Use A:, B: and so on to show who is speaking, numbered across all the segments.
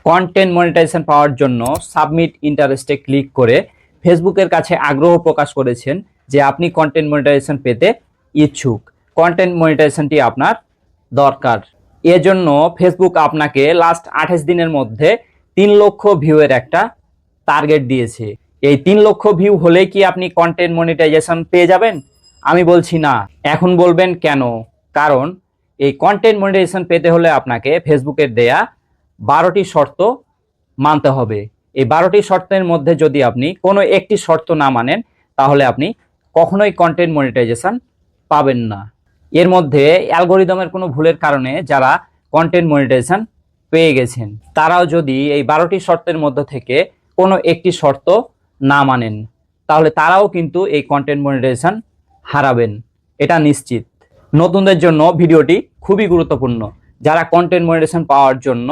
A: Content monetization পাওয়ার জন্য submit ইন্টারেস্টে click করে ফেসবুকের কাছে আগ্রহ প্রকাশ করেছেন যে আপনি কন্টেন্ট মনিটাইজেশন পেতে ইচ্ছুক। কন্টেন্ট মনিটাইজেশনটি আপনার দরকার। এজন্য ফেসবুক আপনাকে লাস্ট 28 দিনের মধ্যে 3 লক্ষ ভিউয়ের একটা টার্গেট দিয়েছে। এই 3 লক্ষ ভিউ হলে কি আপনি কন্টেন্ট মনিটাইজেশন পেয়ে যাবেন? আমি বলছি না। এখন বলবেন কেন? কারণ এই কন্টেন্ট মনিটাইজেশন পেতে হলে আপনাকে ফেসবুকের দেয়া 12টি শর্ত মানতে হবে। এই 12টি শর্তের মধ্যে যদি আপনি কোনো একটি শর্ত না মানেন তাহলে আপনি কখনোই কন্টেন্ট মনিটাইজেশন পাবেন না। এর মধ্যে অ্যালগোরিদমের কোনো ভুলের কারণে যারা কন্টেন্ট মনিটাইজেশন পেয়ে গেছেন তারাও যদি এই 12টি শর্তের মধ্যে থেকে কোনো একটি শর্ত না মানেন তাহলে তারাও কিন্তু এই কন্টেন্ট মনিটাইজেশন হারাবেন, এটা নিশ্চিত। নতুনদের জন্য ভিডিওটি খুবই গুরুত্বপূর্ণ। যারা কন্টেন্ট মনিটাইজেশন পাওয়ার জন্য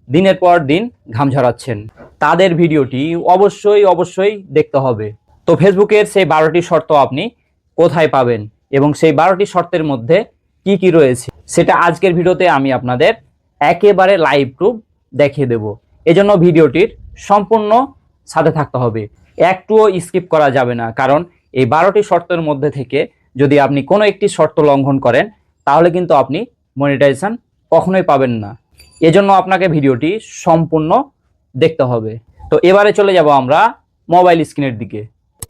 A: দিনের পর দিন ঘাম ঝরাচ্ছেন তাদের ভিডিওটি অবশ্যই দেখতে হবে। তো ফেসবুকের সেই 12টি শর্ত আপনি কোথায় পাবেন এবং সেই 12টি শর্তের মধ্যে কি কি রয়েছে সেটা আজকের ভিডিওতে আমি আপনাদের একেবারে লাইভ প্রুফ দেখিয়ে দেব। এজন্য ভিডিওটির সম্পূর্ণ সাথে থাকতে হবে, একটুও স্কিপ করা যাবে না। কারণ এই 12টি শর্তের মধ্যে থেকে যদি আপনি কোনো একটি শর্ত লঙ্ঘন করেন তাহলে কিন্তু আপনি মনিটাইজেশন কখনোই পাবেন না। এজন্য আপনাকে ভিডিওটি সম্পূর্ণ দেখতে হবে। তো এবারে চলে যাব আমরা মোবাইল স্ক্রিনের দিকে।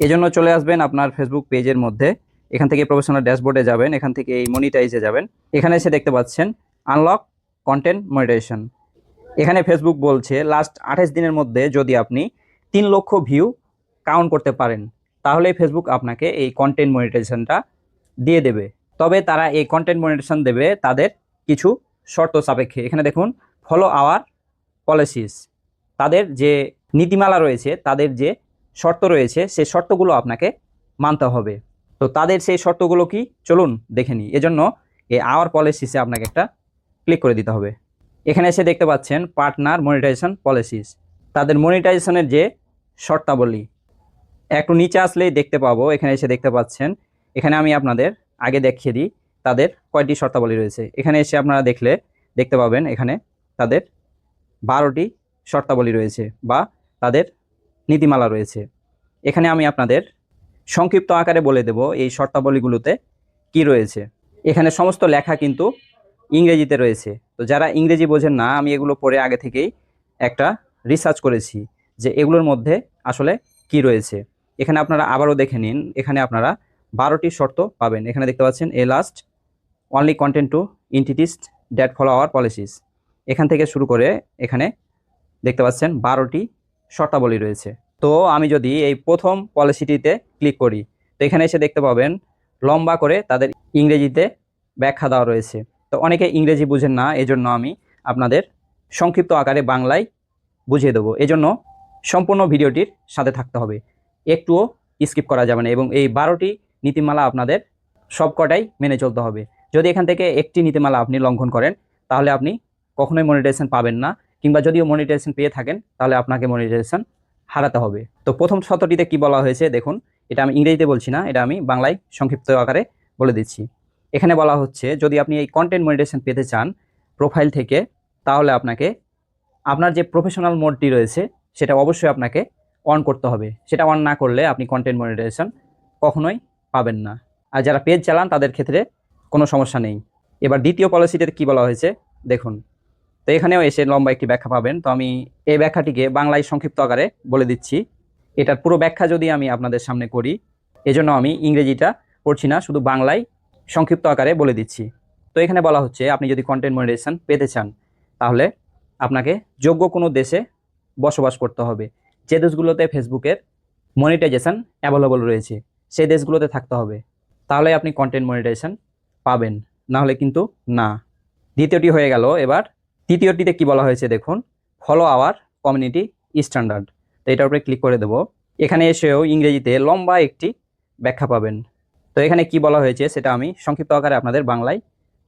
A: এজন্য চলে আসবেন আপনার ফেসবুক পেজের মধ্যে। এখান থেকে প্রফেশনাল ড্যাশবোর্ডে যাবেন, এখান থেকে এই মনিটাইজে যাবেন। এখানে এসে দেখতে পাচ্ছেন আনলক কন্টেন্ট মনিটাইজেশন। এখানে ফেসবুক বলছে লাস্ট 28 দিনের মধ্যে যদি আপনি 3 লক্ষ ভিউ কাউন্ট করতে পারেন তাহলে ফেসবুক আপনাকে এই কন্টেন্ট মনিটাইজেশনটা দিয়ে দেবে। তবে তারা এই কন্টেন্ট মনিটাইজেশন দেবে তাদের কিছু শর্ত সাপেক্ষে। এখানে দেখুন ফলো আওয়ার পলিসিস, তাদের যে নীতিমালা রয়েছে, তাদের যে শর্ত রয়েছে সেই শর্তগুলো আপনাকে মানতে হবে। তো তাদের সেই শর্তগুলো কি চলুন দেখে নিই। এজন্য এই আওয়ার পলিসিসে আপনাকে একটা ক্লিক করে দিতে হবে। এখানে এসে দেখতে পাচ্ছেন পার্টনার মনিটাইজেশন পলিসিস, তাদের মনিটাইজেশনের যে শর্তাবলী। একটু নিচে আসলেই দেখতে পাবো, এখানে এসে দেখতে পাচ্ছেন। এখানে আমি আপনাদের আগে দেখিয়ে দিই তাদের কয়টি শর্তাবলী রয়েছে। এখানে এসে আপনারা দেখতে পাবেন এখানে তাদের 12টি শর্তাবলী রয়েছে বা তাদের নীতিমালা রয়েছে। এখানে আমি আপনাদের সংক্ষিপ্ত আকারে বলে দেব এই শর্তাবলীগুলোতে কি রয়েছে। এখানে সমস্ত লেখা কিন্তু ইংরেজিতে রয়েছে। তো যারা ইংরেজি বোঝেন না, আমি এগুলো পড়ে আগে থেকেই একটা রিসার্চ করেছি যে এগুলোর মধ্যে আসলে কি রয়েছে। এখানে আপনারা আবারও দেখে নিন, এখানে আপনারা 12টি শর্ত পাবেন। এখানে দেখতে পাচ্ছেন a last only content to entities that follow our policies. এখান থেকে শুরু করে এখানে দেখতে পাচ্ছেন 12টি শর্তাবলী রয়েছে। তো আমি যদি এই প্রথম পলিসিটিতে ক্লিক করি তো এখানে এসে দেখতে পাবেন লম্বা করে তাদের ইংরেজিতে ব্যাখ্যা দেওয়া রয়েছে। তো অনেকে ইংরেজি বুঝেন না, এজন্য আমি আপনাদের সংক্ষিপ্ত আকারে বাংলায় বুঝিয়ে দেবো। এজন্য সম্পূর্ণ ভিডিওটির সাথে থাকতে হবে, একটুও স্কিপ করা যাবে না। এবং এই 12টি নীতিমালা আপনাদের সবকটাই মেনে চলতে হবে। যদি এখান থেকে একটি নীতিমালা আপনি লঙ্ঘন করেন তাহলে আপনি কখনোই মনিটাইজেশন পাবেন না, কিংবা যদিও মনিটাইজেশন পেয়ে থাকেন তাহলে আপনাকে মনিটাইজেশন হারাতে হবে। তো প্রথম শর্তটিতে কি বলা হয়েছে দেখুন, এটা আমি ইংরেজিতে বলছি না, এটা আমি বাংলায় সংক্ষিপ্ত আকারে বলে দিচ্ছি। এখানে বলা হচ্ছে যদি আপনি এই কন্টেন্ট মনিটাইজেশন পেতে চান প্রোফাইল থেকে তাহলে আপনাকে আপনার যে প্রফেশনাল মোডটি রয়েছে সেটা অবশ্যই আপনাকে অন করতে হবে। সেটা অন না করলে আপনি কন্টেন্ট মনিটাইজেশন কখনোই পাবেন না। আর যারা পেজ চালান তাদের ক্ষেত্রে কোনো সমস্যা নেই। এবার দ্বিতীয় পলিসিতে কি বলা হয়েছে দেখুন। তো এখানেও এসে লম্বা একটি ব্যাখ্যা পাবেন। তো আমি এই ব্যাখ্যাটিকে বাংলায় সংক্ষিপ্ত আকারে বলে দিচ্ছি। এটার পুরো ব্যাখ্যা যদি আমি আপনাদের সামনে করি, এজন্য আমি ইংরেজিটা পড়ছি না, শুধু বাংলায় সংক্ষিপ্ত আকারে বলে দিচ্ছি। তো এখানে বলা হচ্ছে আপনি যদি কন্টেন্ট মনিটাইজেশন পেতে চান তাহলে আপনাকে যোগ্য কোনো দেশে বসবাস করতে হবে। যে দেশগুলোতে ফেসবুকের মনিটাইজেশন অ্যাভেলেবল রয়েছে সেই দেশগুলোতে থাকতে হবে, তাহলে আপনি কন্টেন্ট মনিটাইজেশন পাবেন, না হলে কিন্তু না। দ্বিতীয়টি হয়ে গেল। এবার তৃতীয়টিতে কি বলা হয়েছে দেখুন, ফলো আওয়ার কমিউনিটি স্ট্যান্ডার্ড। তো এটার উপরে ক্লিক করে দেব। এখানে এসেও ইংরেজিতে লম্বা একটি ব্যাখ্যা পাবেন। তো এখানে কি বলা হয়েছে সেটা আমি সংক্ষিপ্ত আকারে আপনাদের বাংলায়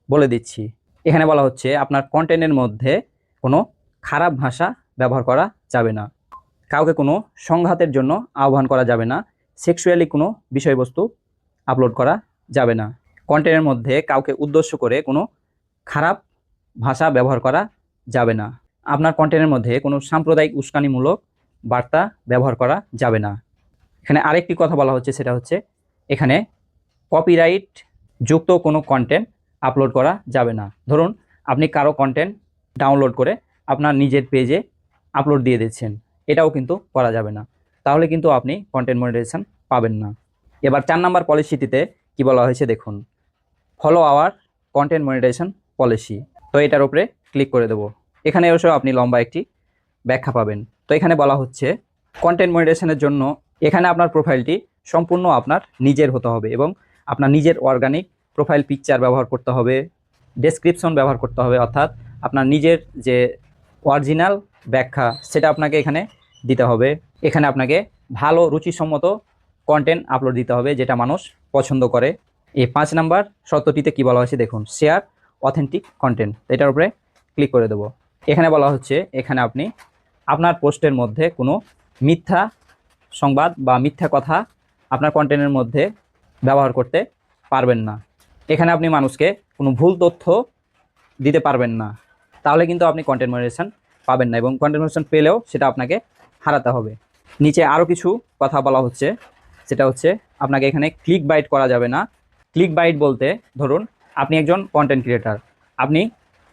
A: বলে দিচ্ছি। এখানে বলা হচ্ছে আপনার কন্টেন্টের মধ্যে কোনো খারাপ ভাষা ব্যবহার করা যাবে না, কাউকে কোনো সংঘাতের জন্য আহ্বান করা যাবে না, সেক্সুয়ালি কোনো বিষয়বস্তু আপলোড করা যাবে না, কন্টেন্টের মধ্যে কাউকে উদ্দেশ্য করে কোনো খারাপ ভাষা ব্যবহার করা যাবে না, আপনার কন্টেন্টের মধ্যে কোনো সাম্প্রদায়িক উস্কানিমূলক বার্তা ব্যবহার করা যাবে না। এখানে আরেকটি কথা বলা হচ্ছে, সেটা হচ্ছে এখানে কপিরাইট যুক্ত কোনো কন্টেন্ট আপলোড করা যাবে না। ধরুন আপনি কারো কন্টেন্ট ডাউনলোড করে আপনার নিজের পেজে আপলোড দিয়ে দিচ্ছেন, এটাও কিন্তু করা যাবে না, তাহলে কিন্তু আপনি কন্টেন্ট মনিটাইজেশন পাবেন না। এবার 4 নাম্বার পলিসিটিতে কি বলা হয়েছে দেখুন, follow our content monetization policy. তো এটার উপরে ক্লিক করে দেবো। এখানে এসেও আপনি লম্বা একটি ব্যাখ্যা পাবেন। তো এখানে বলা হচ্ছে কন্টেন্ট মনিটাইজেশনের জন্য এখানে আপনার প্রোফাইলটি সম্পূর্ণ আপনার নিজের হতে হবে এবং আপনার নিজের অর্গানিক প্রোফাইল পিকচার ব্যবহার করতে হবে, ডেসক্রিপশন ব্যবহার করতে হবে, অর্থাৎ আপনার নিজের যে অরিজিনাল ব্যাখ্যা সেটা আপনাকে এখানে দিতে হবে। এখানে আপনাকে ভালো রুচিসম্মত কন্টেন্ট আপলোড দিতে হবে যেটা মানুষ পছন্দ করে। এই 5 নাম্বার শর্তটিতে কি বলা হয়েছে দেখুন, শেয়ার অথেন্টিক কন্টেন্ট। এটার উপরে ক্লিক করে দেবো। এখানে বলা হচ্ছে এখানে আপনি আপনার পোস্টের মধ্যে কোনো মিথ্যা সংবাদ বা মিথ্যা কথা আপনার কন্টেন্টের মধ্যে ব্যবহার করতে পারবেন না। এখানে আপনি মানুষকে কোনো ভুল তথ্য দিতে পারবেন না, তাহলে কিন্তু আপনি কন্টেন্ট মনিটাইজেশন পাবেন না এবং কন্টেন্ট মনিটাইজেশন পেলেও সেটা আপনাকে হারাতে হবে। নিচে আরও কিছু কথা বলা হচ্ছে, সেটা হচ্ছে আপনাকে এখানে ক্লিক বাইট করা যাবে না। ক্লিক বাইট বলতে ধরুন আপনি একজন কন্টেন্ট ক্রিয়েটার, আপনি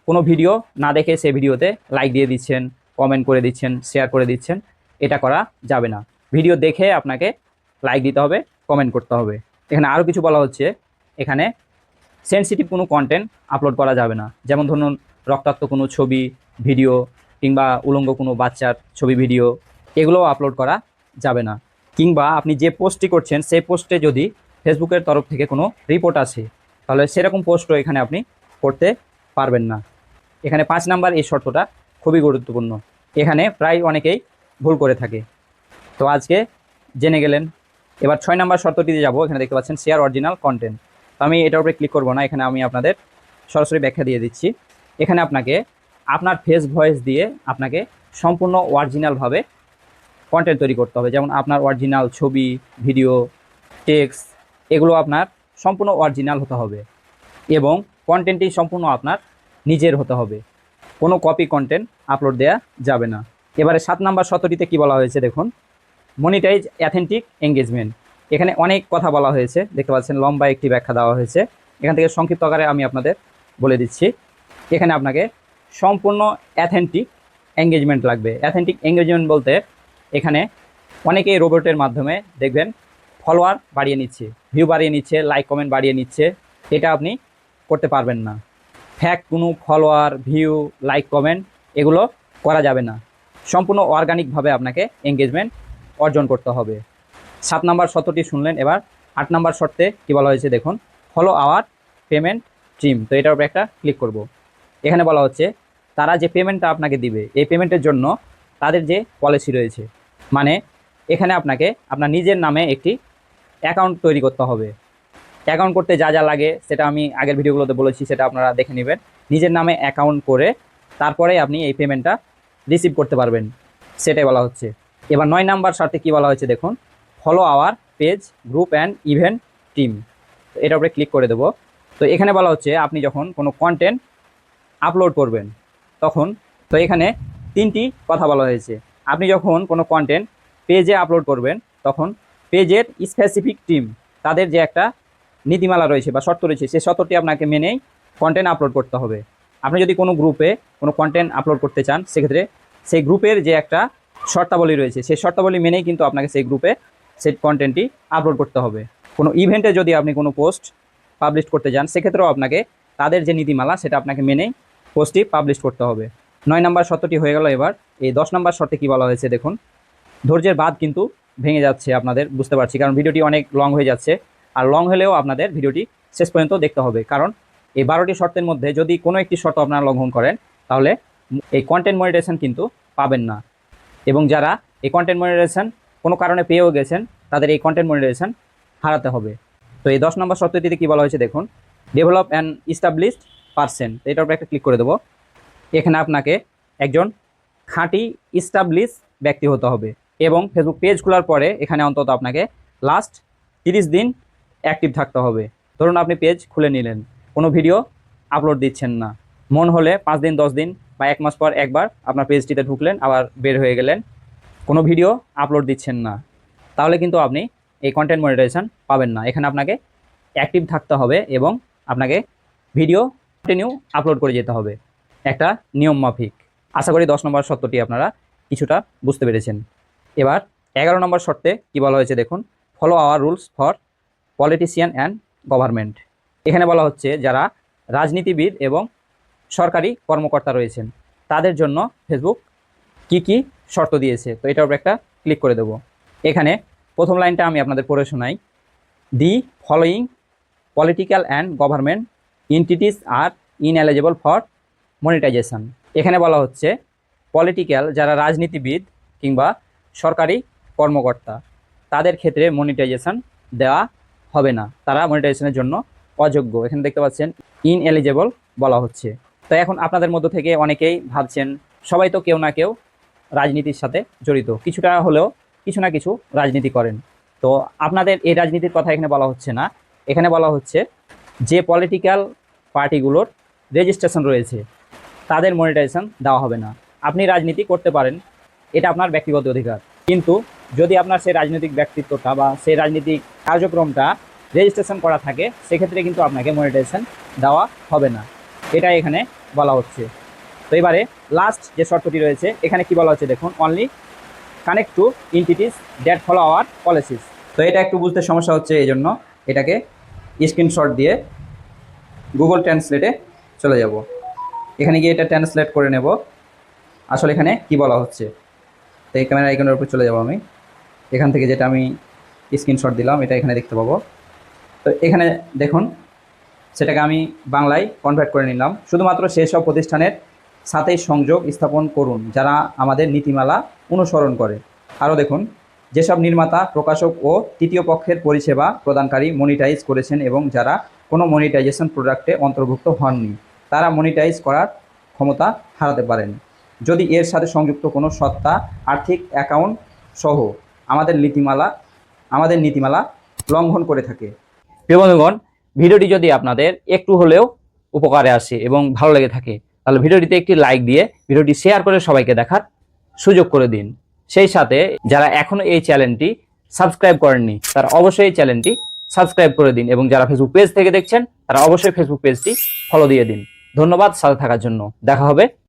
A: কোনো ভিডিও না দেখে সেই ভিডিওতে লাইক দিয়ে দিচ্ছেন, কমেন্ট করে দিচ্ছেন, শেয়ার করে দিচ্ছেন, এটা করা যাবে না। ভিডিও দেখে আপনাকে লাইক দিতে হবে, কমেন্ট করতে হবে। এখানে আরও কিছু বলা হচ্ছে, এখানে সেনসিটিভ কোনো কন্টেন্ট আপলোড করা যাবে না, যেমন ধরুন রক্তাক্ত কোনো ছবি ভিডিও কিংবা উলঙ্গ কোনো বাচ্চার ছবি ভিডিও, এগুলোও আপলোড করা যাবে না। কিংবা আপনি যে পোস্টটি করছেন সেই পোস্টে যদি ফেসবুকের তরফ থেকে কোনো রিপোর্ট আছে, তাহলে সেরকম পোস্টও এখানে আপনি করতে পারবেন না। এখানে 5 নাম্বার এই শর্তটা খুবই গুরুত্বপূর্ণ, এখানে প্রায় অনেকেই ভুল করে থাকে। তো আজকে জেনে গেলেন। এবার 6 নাম্বার শর্তটিতে যাব। এখানে দেখতে পাচ্ছেন শেয়ার অরিজিনাল কন্টেন্ট। তো আমি এটার উপরে ক্লিক করব না, এখানে আমি আপনাদের সরাসরি ব্যাখ্যা দিয়ে দিচ্ছি। এখানে আপনাকে আপনার ফেস ভয়েস দিয়ে আপনাকে সম্পূর্ণ অরিজিনালভাবে কন্টেন্ট তৈরি করতে হবে, যেমন আপনার অরিজিনাল ছবি, ভিডিও, টেক্সট, এগুলো আপনার সম্পূর্ণ অরিজিনাল হতে হবে এবং কন্টেন্টটি সম্পূর্ণ আপনার নিজের হতে হবে, কোনো কপি কন্টেন্ট আপলোড দেওয়া যাবে না। এবারে 7 নাম্বার শর্তটিতে কি বলা হয়েছে দেখুন, মনিটাইজ অ্যাথেন্টিক এঙ্গেজমেন্ট। এখানে অনেক কথা বলা হয়েছে, দেখতে পাচ্ছেন লম্বা একটি ব্যাখ্যা দেওয়া হয়েছে। এখান থেকে সংক্ষিপ্ত আকারে আমি আপনাদের বলে দিচ্ছি। এখানে আপনাকে সম্পূর্ণ অ্যাথেন্টিক এঙ্গেজমেন্ট লাগবে। অ্যাথেন্টিক এঙ্গেজমেন্ট বলতে এখানে অনেকেই রোবটের মাধ্যমে দেখবেন ফলোয়ার বাড়িয়ে নিচ্ছে, ভিউ বাড়িয়ে নিচ্ছে, লাইক কমেন্ট বাড়িয়ে নিচ্ছে, এটা আপনি করতে পারবেন না। ফ্যাক কোনো ফলোয়ার, ভিউ, লাইক কমেন্ট এগুলো করা যাবে না। সম্পূর্ণ অর্গানিকভাবে আপনাকে এঙ্গেজমেন্ট অর্জন করতে হবে। 7 নাম্বার শর্তটি শুনলেন। এবার 8 নাম্বার শর্তে কী বলা হয়েছে দেখুন, ফলো আওয়ার পেমেন্ট স্ট্রিম। তো এটার উপরে একটা ক্লিক করব। এখানে বলা হচ্ছে তারা যে পেমেন্টটা আপনাকে দিবে, এই পেমেন্টের জন্য তাদের যে পলিসি রয়েছে, মানে এখানে আপনাকে আপনার নিজের নামে একটি অ্যাকাউন্ট তৈরি করতে হবে। অ্যাকাউন্ট করতে যা যা লাগে সেটা আমি আগের ভিডিওগুলোতে বলেছি, সেটা আপনারা দেখে নেবেন। নিজের নামে অ্যাকাউন্ট করে তারপরে আপনি এই পেমেন্টটা রিসিভ করতে পারবেন, সেটাই বলা হচ্ছে। এবার 9 নাম্বার শর্তে কী বলা হয়েছে দেখুন, follow our page, group and event team. তো এটার উপরে ক্লিক করে দেবো। তো এখানে বলা হচ্ছে আপনি যখন কোনো কন্টেন্ট আপলোড করবেন তখন, তো এখানে 3টি কথা বলা হয়েছে। আপনি যখন কোনো কন্টেন্ট পেজে আপলোড করবেন তখন পেজের স্পেসিফিক টিম, তাদের যে একটা নীতিমালা রয়েছে বা শর্ত রয়েছে, সেই শর্তটি আপনাকে মেনেই কন্টেন্ট আপলোড করতে হবে। আপনি যদি কোনো গ্রুপে কোনো কন্টেন্ট আপলোড করতে চান, সেক্ষেত্রে সেই গ্রুপের যে একটা শর্তাবলী রয়েছে, সেই শর্তাবলী মেনেই কিন্তু আপনাকে সেই গ্রুপে সেই কন্টেন্টটি আপলোড করতে হবে। কোনো ইভেন্টে যদি আপনি কোনো পোস্ট পাবলিশ করতে যান, সেক্ষেত্রেও আপনাকে তাদের যে নীতিমালা সেটা আপনাকে মেনেই পোস্টটি পাবলিশ করতে হবে। 9 নাম্বার শর্তটি হয়ে গেল। এবার এই 10 নাম্বার শর্তে কী বলা হয়েছে দেখুন, ধৈর্যের বাঁধ কিন্তু ভেঙে যাচ্ছে আপনাদের, বুঝতে পারছি, কারণ ভিডিওটি অনেক লং হয়ে যাচ্ছে। আর লং হলেও আপনাদের ভিডিওটি শেষ পর্যন্ত দেখতে হবে, কারণ এই 12টি শর্তের মধ্যে যদি কোনো একটি শর্ত আপনারা লঙ্ঘন করেন তাহলে এই কন্টেন্ট মনিটাইজেশন কিন্তু পাবেন না। এবং যারা এই কন্টেন্ট মনিটাইজেশন কোনো কারণে পেয়েও গেছেন, তাদের এই কন্টেন্ট মনিটাইজেশন হারাতে হবে। তো এই 10 নম্বর শর্তটিতে কী বলা হয়েছে দেখুন, ডেভেলপ অ্যান্ড ইস্টাবলিশড পারসন। তো এটার উপরে একটা ক্লিক করে দেবো। এখানে আপনাকে একজন খাঁটি ইস্টাবলিশ ব্যক্তি হতে হবে এবং ফেসবুক পেজ খোলার পরে এখানে অন্তত আপনাকে লাস্ট 30 দিন অ্যাক্টিভ থাকতে হবে। ধরুন আপনি পেজ খুলে নিলেন, কোনো ভিডিও আপলোড দিচ্ছেন না, মন হলে 5 দিন, 10 দিন বা 1 মাস পর একবার আপনার পেজটিতে ঢুকলেন, আবার বের হয়ে গেলেন, কোনো ভিডিও আপলোড দিচ্ছেন না, তাহলে কিন্তু আপনি এই কন্টেন্ট মনিটাইজেশন পাবেন না। এখানে আপনাকে অ্যাক্টিভ থাকতে হবে এবং আপনাকে ভিডিও কন্টিনিউ আপলোড করে যেতে হবে একটা নিয়ম মাফিক। আশা করি 10 নম্বর শর্তটি আপনারা কিছুটা বুঝতে পেরেছেন। এবার 11 নম্বর শর্তে কি বলা হয়েছে দেখুন, follow hour rules for politician and government. এখানে বলা হচ্ছে যারা রাজনীতিবিদ এবং সরকারি কর্মকর্তা রয়েছেন তাদের জন্য ফেসবুক কি কি শর্ত দিয়েছে, তো এটার উপর একটা ক্লিক করে দেব। এখানে প্রথম লাইনটা আমি আপনাদের পড়ে শোনাই। The following political and government entities are ineligible for monetization. এখানে বলা হচ্ছে পলিটিক্যাল যারা রাজনীতিবিদ কিংবা সরকারি কর্মকর্তা তাদের ক্ষেত্রে মনিটাইজেশন দেওয়া হবে না, তারা মনিটাইজেশনের জন্য অযোগ্য। এখানে দেখতে পাচ্ছেন ইনএলিজিবল বলা হচ্ছে। তো এখন আপনাদের মধ্য থেকে অনেকেই ভাবছেন সবাই তো কেউ না কেউ রাজনীতির সাথে জড়িত, কিছুটা হলেও কিছু না কিছু রাজনীতি করেন। তো আপনাদের এই রাজনীতির কথা এখানে বলা হচ্ছে না, এখানে বলা হচ্ছে যে পলিটিক্যাল পার্টিগুলোর রেজিস্ট্রেশন রয়েছে তাদের মনিটাইজেশন দেওয়া হবে না। আপনি রাজনীতি করতে পারেন, এটা আপনার ব্যক্তিগত অধিকার, কিন্তু যদি আপনার সেই রাজনৈতিক ব্যক্তিত্বটা বা সেই রাজনৈতিক কার্যক্রমটা রেজিস্ট্রেশন করা থাকে সেক্ষেত্রে কিন্তু আপনাকে মনিটাইজেশন দেওয়া হবে না, এটাই এখানে বলা হচ্ছে। তো এবারে লাস্ট যে শর্তটি রয়েছে এখানে কি বলা হচ্ছে দেখুন, only connect to entities that follow our policies. তো এটা একটু বুঝতে সমস্যা হচ্ছে, এই জন্য এটাকে স্ক্রিনশট দিয়ে গুগল ট্রান্সলেটে চলে যাব। এখানে গিয়ে এটা ট্রান্সলেট করে নেব আসলে এখানে কি বলা হচ্ছে। তো এই ক্যামেরা আইকনের উপর চলে যাব আমি, এখান থেকে যেটা আমি স্ক্রিনশট দিলাম এটা এখানে দেখতে পাবো। তো এখানে দেখুন সেটাকে আমি বাংলায় কনভার্ট করে নিলাম। শুধুমাত্র সেই সব প্রতিষ্ঠানের সাথেই সংযোগ স্থাপন করুন যারা আমাদের নীতিমালা অনুসরণ করে। আরও দেখুন, যেসব নির্মাতা, প্রকাশক ও তৃতীয় পক্ষের পরিষেবা প্রদানকারী মনিটাইজ করেছেন এবং যারা কোনো মনিটাইজেশন প্রোডাক্টে অন্তর্ভুক্ত হননি তারা মনিটাইজ করার ক্ষমতা হারাতে পারেন যদি এর সাথে সংযুক্ত কোনো সত্তা, আর্থিক অ্যাকাউন্ট সহ আমাদের নীতিমালা লঙ্ঘন করে থাকে। প্রিয় বন্ধুগণ, ভিডিওটি যদি আপনাদের একটু হলেও উপকারে আসে এবং ভালো লেগে থাকে তাহলে ভিডিওটিতে একটি লাইক দিয়ে ভিডিওটি শেয়ার করে সবাইকে দেখার সুযোগ করে দিন। সেই সাথে যারা এখনো এই চ্যানেলটি সাবস্ক্রাইব করেননি তারা অবশ্যই এই চ্যানেলটি সাবস্ক্রাইব করে দিন এবং যারা ফেসবুক পেজ থেকে দেখছেন তারা অবশ্যই ফেসবুক পেজটি ফলো দিয়ে দিন। ধন্যবাদ সাথে থাকার জন্য। দেখা হবে